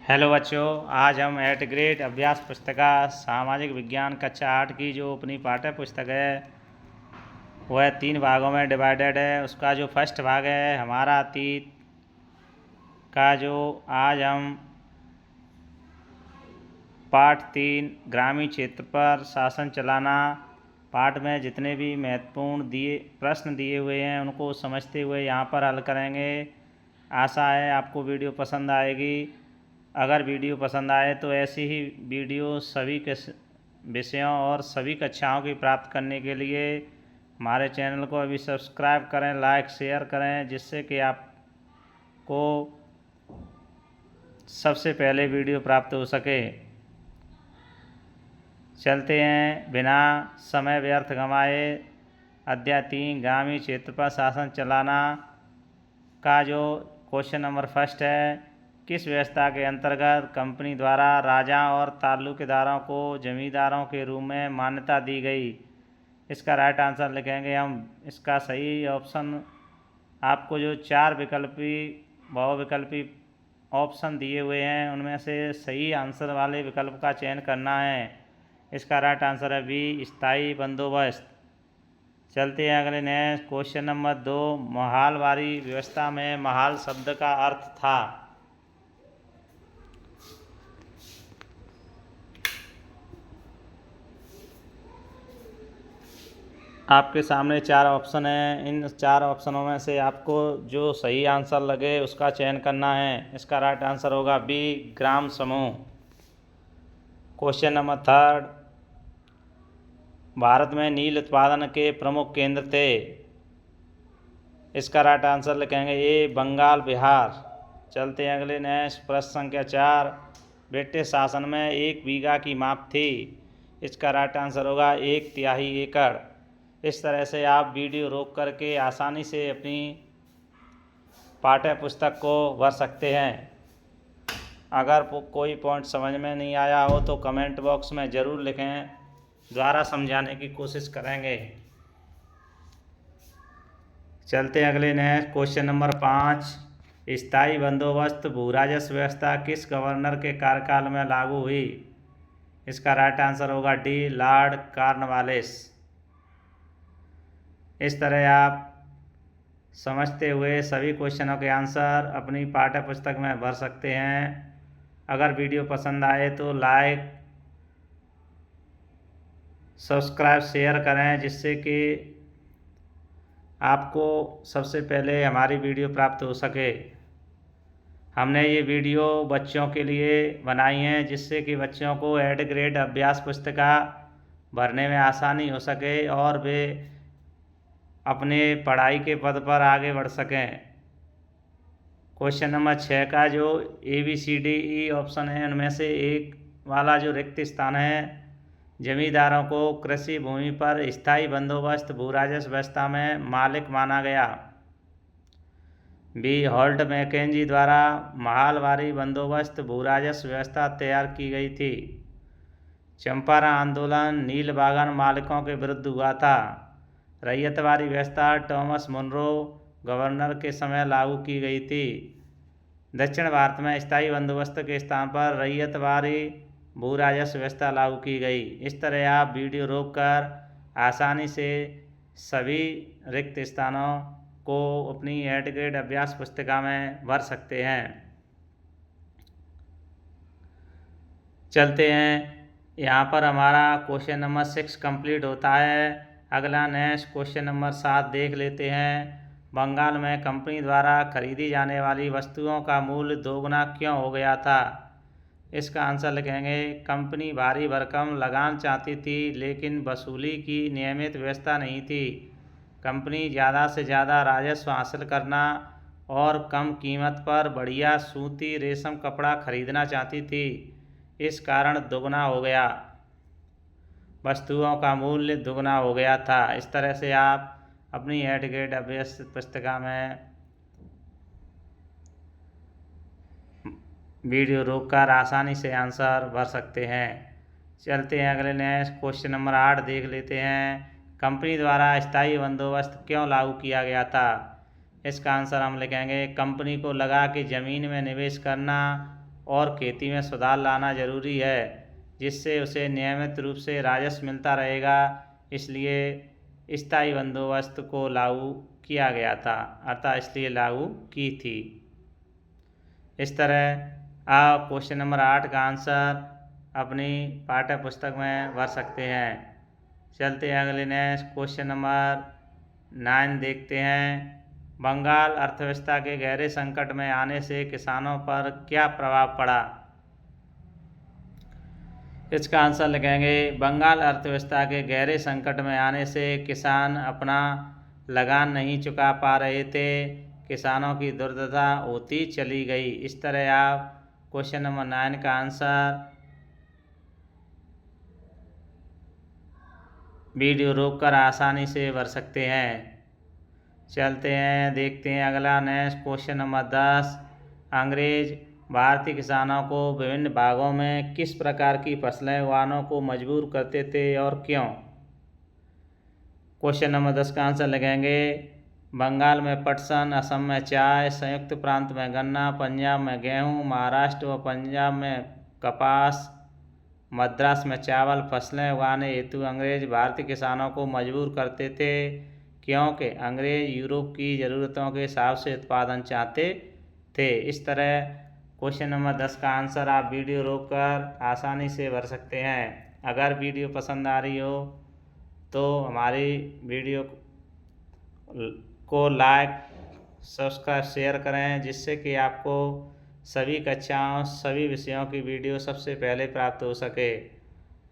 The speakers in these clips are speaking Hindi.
हेलो बच्चों, आज हम एट ग्रेड अभ्यास पुस्तिका सामाजिक विज्ञान कक्षा 8 की जो अपनी पाठ्य पुस्तक है वह 3 भागों में डिवाइडेड है। उसका जो फर्स्ट भाग है हमारा अतीत का, जो आज हम पाठ 3 ग्रामीण क्षेत्र पर शासन चलाना पाठ में जितने भी महत्वपूर्ण प्रश्न दिए हुए हैं उनको समझते हुए यहाँ पर हल करेंगे। आशा है आपको वीडियो पसंद आएगी। अगर वीडियो पसंद आए तो ऐसी ही वीडियो सभी के विषयों और सभी कक्षाओं की प्राप्त करने के लिए हमारे चैनल को अभी सब्सक्राइब करें, लाइक शेयर करें, जिससे कि आपको सबसे पहले वीडियो प्राप्त हो सके। चलते हैं बिना समय व्यर्थ गंवाए। अध्याय 3 ग्रामीण क्षेत्र पर शासन चलाना का जो क्वेश्चन नंबर फर्स्ट है, किस व्यवस्था के अंतर्गत कंपनी द्वारा राजा और तालुकेदारों को जमींदारों के रूप में मान्यता दी गई। इसका राइट आंसर लिखेंगे हम। इसका सही ऑप्शन आपको जो 4 बहुविकल्पी ऑप्शन दिए हुए हैं उनमें से सही आंसर वाले विकल्प का चयन करना है। इसका राइट आंसर है बी, स्थायी बंदोबस्त। चलते हैं अगले नेक्स्ट क्वेश्चन नंबर 2। महालवारी व्यवस्था में महाल शब्द का अर्थ था। आपके सामने 4 ऑप्शन हैं। इन 4 ऑप्शनों में से आपको जो सही आंसर लगे उसका चयन करना है। इसका राइट आंसर होगा बी, ग्राम समूह। Question number 3। भारत में नील उत्पादन के प्रमुख केंद्र थे। इसका राइट आंसर लिखेंगे ए, बंगाल बिहार। चलते हैं अगले नेक्स्ट प्रश्न संख्या 4। ब्रिटिश शासन में 1 बीघा की माप थी। इसका राइट आंसर होगा 1/3 एकड़। इस तरह से आप वीडियो रोक करके आसानी से अपनी पाठ्य पुस्तक को भर सकते हैं। अगर कोई पॉइंट समझ में नहीं आया हो तो कमेंट बॉक्स में ज़रूर लिखें, द्वारा समझाने की कोशिश करेंगे। चलते हैं अगले नेक्स्ट क्वेश्चन नंबर 5। स्थायी बंदोबस्त भू राजस्व व्यवस्था किस गवर्नर के कार्यकाल में लागू हुई। इसका राइट आंसर होगा डी, लॉर्ड कॉर्नवालिस। इस तरह आप समझते हुए सभी क्वेश्चनों के आंसर अपनी पाठ्य पुस्तक में भर सकते हैं। अगर वीडियो पसंद आए तो लाइक, सब्सक्राइब, शेयर करें, जिससे कि आपको सबसे पहले हमारी वीडियो प्राप्त हो सके। हमने ये वीडियो बच्चों के लिए बनाई है जिससे कि बच्चों को एट ग्रेड अभ्यास पुस्तिका भरने में आसानी हो सके और वे अपने पढ़ाई के पद पर आगे बढ़ सकें। क्वेश्चन नंबर 6 का जो ABCDE ऑप्शन है उनमें से एक वाला जो रिक्त स्थान है, जमींदारों को कृषि भूमि पर स्थायी बंदोबस्त भू राजस्व व्यवस्था में मालिक माना गया। बी, हॉल्ट मैकेंजी द्वारा महालवारी बंदोबस्त भू राजस्व व्यवस्था तैयार की गई थी। चंपारण आंदोलन नील बागान मालिकों के विरुद्ध हुआ था। रैयतवारी व्यवस्था टॉमस मुनरो गवर्नर के समय लागू की गई थी। दक्षिण भारत में स्थायी बंदोबस्त के स्थान पर रैयतवारी भू राजस्व व्यवस्था लागू की गई। इस तरह आप वीडियो रोककर आसानी से सभी रिक्त स्थानों को अपनी एट ग्रेड अभ्यास पुस्तिका में भर सकते हैं। चलते हैं, यहाँ पर हमारा क्वेश्चन नंबर 6 कंप्लीट होता है। अगला नेक्स्ट क्वेश्चन नंबर 7 देख लेते हैं। बंगाल में कंपनी द्वारा खरीदी जाने वाली वस्तुओं का मूल्य दोगुना क्यों हो गया था। इसका आंसर लिखेंगे कंपनी भारी भरकम लगान चाहती थी लेकिन वसूली की नियमित व्यवस्था नहीं थी। कंपनी ज़्यादा से ज़्यादा राजस्व हासिल करना और कम कीमत पर बढ़िया सूती रेशम कपड़ा खरीदना चाहती थी। इस कारण दोगुना हो गया, वस्तुओं का मूल्य दोगुना हो गया था। इस तरह से आप अपनी एट ग्रेड अभ्यास पुस्तिका में वीडियो रोककर आसानी से आंसर भर सकते हैं। चलते हैं अगले नेक्स्ट क्वेश्चन नंबर 8 देख लेते हैं। कंपनी द्वारा स्थायी बंदोबस्त क्यों लागू किया गया था। इसका आंसर हम लिखेंगे कंपनी को लगा कि ज़मीन में निवेश करना और खेती में सुधार लाना जरूरी है, जिससे उसे नियमित रूप से राजस्व मिलता रहेगा। इसलिए स्थायी बंदोबस्त को लागू किया गया था, अर्थात इसलिए लागू की थी। इस तरह आप क्वेश्चन नंबर 8 का आंसर अपनी पाठ्य पुस्तक में भर सकते हैं। चलते हैं अगले नेक्स्ट क्वेश्चन नंबर 9 देखते हैं। बंगाल अर्थव्यवस्था के गहरे संकट में आने से किसानों पर क्या प्रभाव पड़ा? इसका आंसर लिखेंगे बंगाल अर्थव्यवस्था के गहरे संकट में आने से किसान अपना लगान नहीं चुका पा रहे थे, किसानों की दुर्दशा होती चली गई। इस तरह आप क्वेश्चन नंबर 9 का आंसर वीडियो रोककर आसानी से भर सकते हैं। चलते हैं देखते हैं अगला नेक्स्ट क्वेश्चन नंबर 10। अंग्रेज भारतीय किसानों को विभिन्न भागों में किस प्रकार की फसलें उगाने को मजबूर करते थे और क्यों? क्वेश्चन नंबर 10 का आंसर लगाएंगे बंगाल में पटसन, असम में चाय, संयुक्त प्रांत में गन्ना, पंजाब में गेहूं, महाराष्ट्र व पंजाब में कपास, मद्रास में चावल फसलें उगाने हेतु अंग्रेज भारतीय किसानों को मजबूर करते थे, क्योंकि अंग्रेज यूरोप की ज़रूरतों के हिसाब से उत्पादन चाहते थे। इस तरह क्वेश्चन नंबर 10 का आंसर आप वीडियो रोककर आसानी से भर सकते हैं। अगर वीडियो पसंद आ रही हो तो हमारी वीडियो को लाइक, सब्सक्राइब, शेयर करें, जिससे कि आपको सभी कक्षाओं, सभी विषयों की वीडियो सबसे पहले प्राप्त हो सके।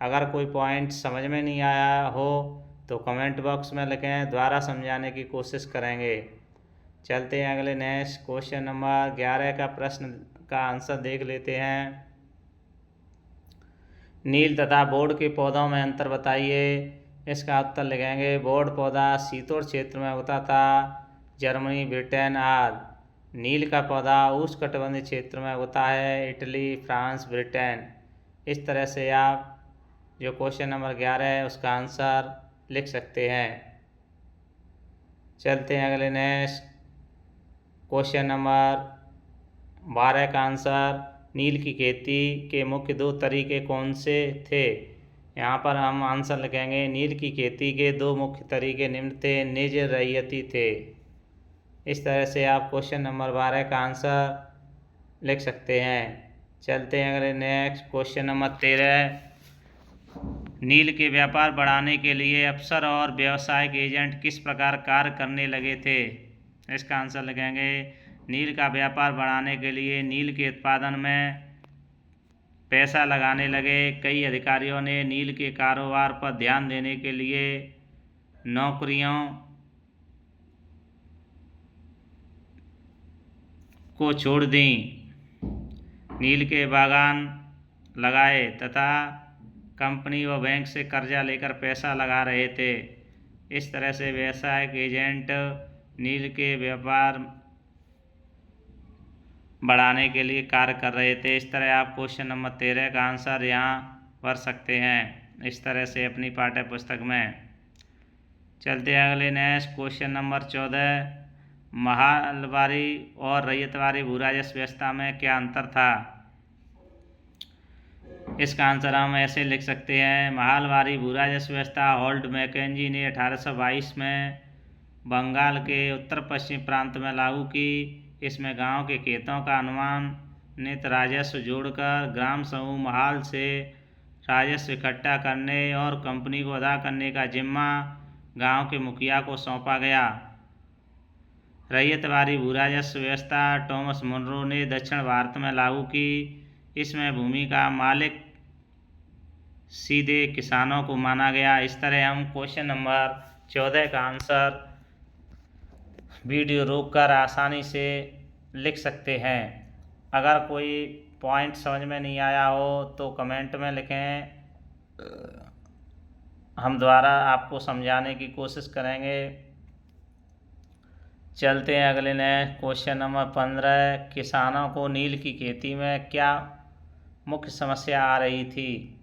अगर कोई पॉइंट समझ में नहीं आया हो तो कमेंट बॉक्स में लिखें, दोबारा समझाने की कोशिश करेंगे। चलते हैं अगले नेक्स्ट क्वेश्चन नंबर 11 का प्रश्न का आंसर देख लेते हैं। नील तथा बोर्ड के पौधों में अंतर बताइए। इसका उत्तर लिखेंगे बोर्ड पौधा शीतोष्ण क्षेत्र में होता था, जर्मनी, ब्रिटेन आदि। नील का पौधा उष्णकटिबंधीय क्षेत्र में होता है, इटली, फ्रांस, ब्रिटेन। इस तरह से आप जो क्वेश्चन नंबर 11 है उसका आंसर लिख सकते हैं। चलते हैं अगले नेक्स्ट क्वेश्चन नंबर 12 का आंसर नील की खेती के मुख्य 2 तरीके कौन से थे? यहाँ पर हम आंसर लिखेंगे नील की खेती के 2 मुख्य तरीके निम्न थे, निज रैयती थे। इस तरह से आप क्वेश्चन नंबर 12 का आंसर लिख सकते हैं। चलते हैं अगले नेक्स्ट क्वेश्चन नंबर 13। नील के व्यापार बढ़ाने के लिए अफसर और व्यावसायिक एजेंट किस प्रकार कार्य करने लगे थे? इसका आंसर लिखेंगे नील का व्यापार बढ़ाने के लिए नील के उत्पादन में पैसा लगाने लगे। कई अधिकारियों ने नील के कारोबार पर ध्यान देने के लिए नौकरियों को छोड़ दी, नील के बागान लगाए तथा कंपनी व बैंक से कर्जा लेकर पैसा लगा रहे थे। इस तरह से व्यावसायिक एजेंट नील के व्यापार बढ़ाने के लिए कार्य कर रहे थे। इस तरह आप क्वेश्चन नंबर 13 का आंसर यहाँ भर सकते हैं, इस तरह से अपनी पाठ्य पुस्तक में। चलते हैं अगले नेक्स्ट क्वेश्चन नंबर 14। महलवारी और रैयतवारी भू राजस्व व्यवस्था में क्या अंतर था? इसका आंसर हम ऐसे लिख सकते हैं महलवारी भू राजस्व व्यवस्था हॉल्ट मैकेंजी ने 1822 में बंगाल के उत्तर पश्चिम प्रांत में लागू की। इसमें गांव के खेतों का अनुमानित राजस्व जोड़कर ग्राम समूह महाल से राजस्व इकट्ठा करने और कंपनी को अदा करने का जिम्मा गांव के मुखिया को सौंपा गया। रैयतवारी भू राजस्व व्यवस्था टॉमस मुनरो ने दक्षिण भारत में लागू की। इसमें भूमि का मालिक सीधे किसानों को माना गया। इस तरह हम क्वेश्चन नंबर 14 का आंसर वीडियो रोककर आसानी से लिख सकते हैं। अगर कोई पॉइंट समझ में नहीं आया हो तो कमेंट में लिखें, हम दोबारा आपको समझाने की कोशिश करेंगे। चलते हैं अगले नेक्स्ट क्वेश्चन नंबर 15। किसानों को नील की खेती में क्या मुख्य समस्या आ रही थी?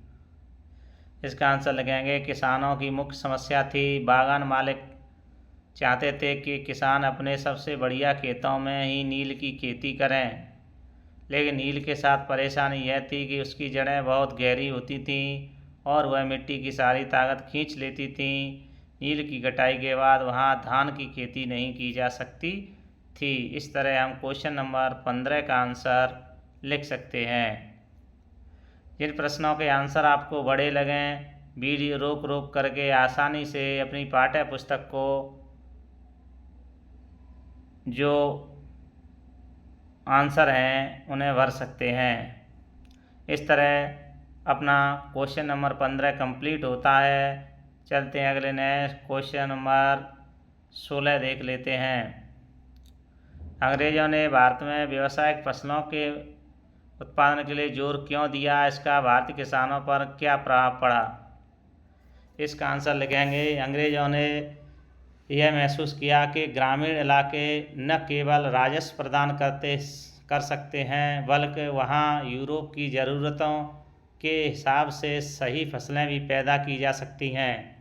इसका आंसर लगाएंगे किसानों की मुख्य समस्या थी बागान मालिक चाहते थे कि किसान अपने सबसे बढ़िया खेतों में ही नील की खेती करें, लेकिन नील के साथ परेशानी यह थी कि उसकी जड़ें बहुत गहरी होती थीं और वह मिट्टी की सारी ताकत खींच लेती थीं। नील की कटाई के बाद वहाँ धान की खेती नहीं की जा सकती थी। इस तरह हम क्वेश्चन नंबर 15 का आंसर लिख सकते हैं। जिन प्रश्नों के आंसर आपको बड़े लगें, वीडियो रोक रोक करके आसानी से अपनी पाठ्य पुस्तक को जो आंसर हैं उन्हें भर सकते हैं। इस तरह अपना क्वेश्चन नंबर 15 कंप्लीट होता है। चलते हैं अगले नेक्स्ट क्वेश्चन नंबर 16 देख लेते हैं। अंग्रेजों ने भारत में व्यावसायिक फसलों के उत्पादन के लिए जोर क्यों दिया? इसका भारतीय किसानों पर क्या प्रभाव पड़ा? इसका आंसर लिखेंगे, अंग्रेजों ने यह महसूस किया कि ग्रामीण इलाके न केवल राजस्व प्रदान कर सकते हैं बल्कि वहाँ यूरोप की ज़रूरतों के हिसाब से सही फसलें भी पैदा की जा सकती हैं।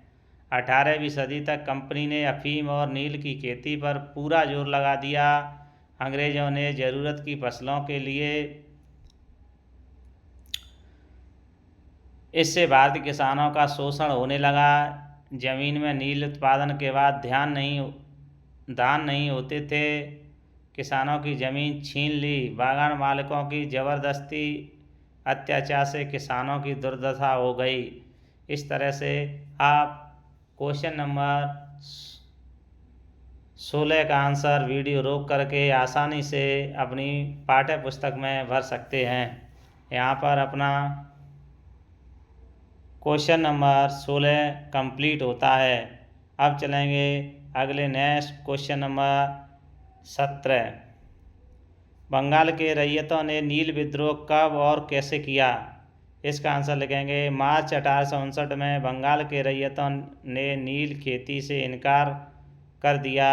18वीं सदी तक कंपनी ने अफीम और नील की खेती पर पूरा जोर लगा दिया। अंग्रेजों ने ज़रूरत की फसलों के लिए इससे भारतीय किसानों का शोषण होने लगा। जमीन में नील उत्पादन के बाद धान नहीं होते थे। किसानों की ज़मीन छीन ली। बागान मालिकों की ज़बरदस्ती अत्याचार से किसानों की दुर्दशा हो गई। इस तरह से आप क्वेश्चन नंबर 16 का आंसर वीडियो रोक करके आसानी से अपनी पाठ्य पुस्तक में भर सकते हैं। यहाँ पर अपना क्वेश्चन नंबर 16 कंप्लीट होता है। अब चलेंगे अगले नेक्स्ट क्वेश्चन नंबर 17। बंगाल के रैयतों ने नील विद्रोह कब और कैसे किया? इसका आंसर लिखेंगे, मार्च 1859 में बंगाल के रैयतों ने नील खेती से इनकार कर दिया।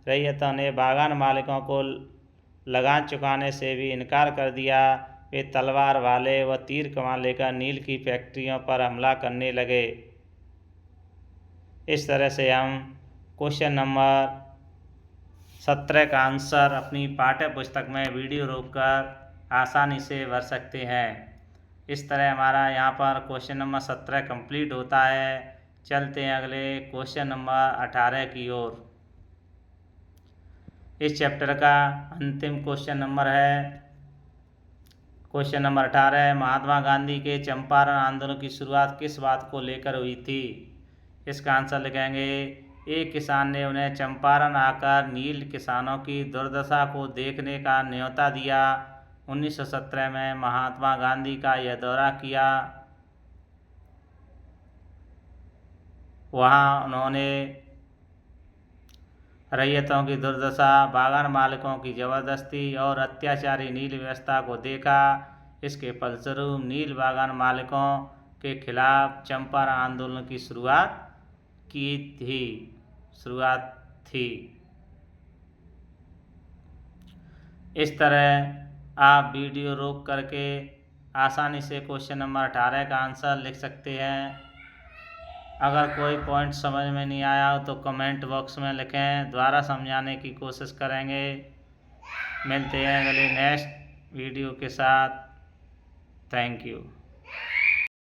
रैयतों ने बागान मालिकों को लगान चुकाने से भी इनकार कर दिया। वे तलवार भाले व तीर कमान लेकर नील की फैक्ट्रियों पर हमला करने लगे। इस तरह से हम क्वेश्चन नंबर 17 का आंसर अपनी पाठ्य पुस्तक में वीडियो रोककर आसानी से भर सकते हैं। इस तरह हमारा यहाँ पर क्वेश्चन नंबर 17 कंप्लीट होता है। चलते हैं अगले क्वेश्चन नंबर 18 की ओर। इस चैप्टर का अंतिम क्वेश्चन नंबर है क्वेश्चन नंबर 18। महात्मा गांधी के चंपारण आंदोलन की शुरुआत किस बात को लेकर हुई थी? इसका आंसर लिखेंगे, एक किसान ने उन्हें चंपारण आकर नील किसानों की दुर्दशा को देखने का न्योता दिया। 1917 में महात्मा गांधी का यह दौरा किया। वहाँ उन्होंने रैयतों की दुर्दशा, बागान मालिकों की ज़बरदस्ती और अत्याचारी नील व्यवस्था को देखा। इसके फलस्वरूप नील बागान मालिकों के खिलाफ चंपारण आंदोलन की शुरुआत थी। इस तरह आप वीडियो रोक करके आसानी से क्वेश्चन नंबर 18 का आंसर लिख सकते हैं। अगर कोई पॉइंट समझ में नहीं आया हो तो कमेंट बॉक्स में लिखें, दोबारा समझाने की कोशिश करेंगे। मिलते हैं अगले नेक्स्ट वीडियो के साथ। Thank you.